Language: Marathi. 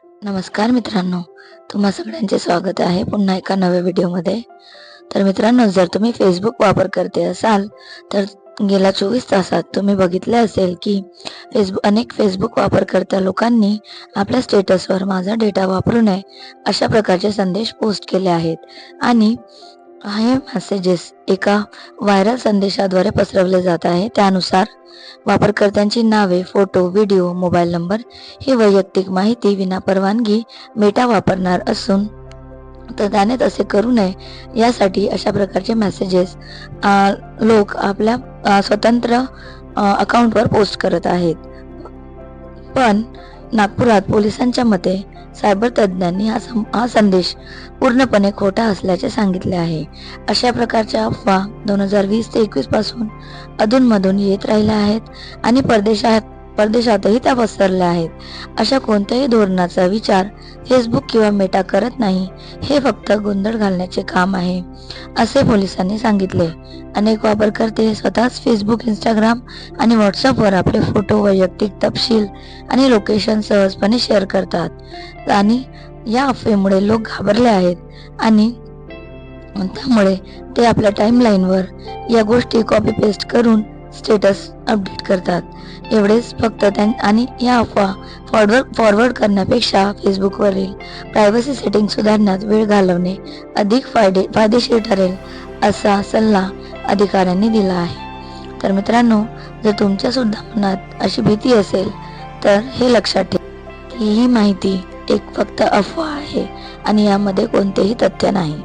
नमस्कार मित्रांनो, तुम्हा सगळ्यांचे स्वागत आहे पुन्हा एका नव्या व्हिडिओमध्ये. तर मित्रांनो, जर तुम्ही फेसबुक वापर करते असाल तर गेल्या 24 तासात तुम्ही बघितले असेल की अनेक फेसबुक वापरकर्त्या लोकांनी आपल्या स्टेटसवर माझा डेटा वापरू नये अशा प्रकारचे संदेश पोस्ट केले आहेत आणि हे मेसेजेस एका व्हायरल संदेशाद्वारे पसरवले जात आहे. त्यानुसार वापरकर्त्यांची नावे, फोटो, व्हिडिओ, मोबाईल नंबर ही वैयक्तिक माहिती विना परवानगी मेटा वापरणार असून तर त्याने तसे करू नये यासाठी अशा प्रकारचे मेसेजेस लोक आपल्या स्वतंत्र अकाउंटवर पोस्ट करत आहेत. पण नागपुरात पोलिसांच्या मते सायबर तज्ज्ञांनी हा संदेश पूर्णपणे खोटा असल्याचे सांगितले आहे. अशा प्रकारच्या अफवा 2020 ते 21 पासून अधूनमधून येत राहिल्या आहेत आणि परदेशातही त्या पसरल्या आहेत. अशा कोणत्याही धोरणाचा विचार फेसबुक किंवा मेटा करत नाही. हे फक्त गोंधळ घालण्याचे काम आहे, असे पोलिसांनी सांगितले. अनेक वापरकर्ते स्वतःच फेसबुक, इंस्टाग्राम आणि व्हॉट्सअपवर आपले फोटो, वैयक्तिक तपशील आणि लोकेशन सहजपणे शेअर करतात आणि या अफवेमुळे लोक घाबरले आहेत आणि त्यामुळे ते आपल्या टाइमलाईनवर या गोष्टी कॉपी पेस्ट करून स्टेटस अपडेट करतात. एवढेच फक्त आणि या अफवा फॉरवर्ड करण्यापेक्षा फेसबुकवरील प्रायव्हसी सेटिंग सुधारण्यात वेळ घालवणे अधिक फायदेशीर ठरेल असा सल्ला अधिकाऱ्यांनी दिला आहे. तर मित्रांनो, जर तुमच्या सुद्धा मनात अशी भीती असेल तर हे लक्षात ठेवा की ही माहिती एक फक्त अफवा आहे आणि यामध्ये कोणतेही तथ्य नाही.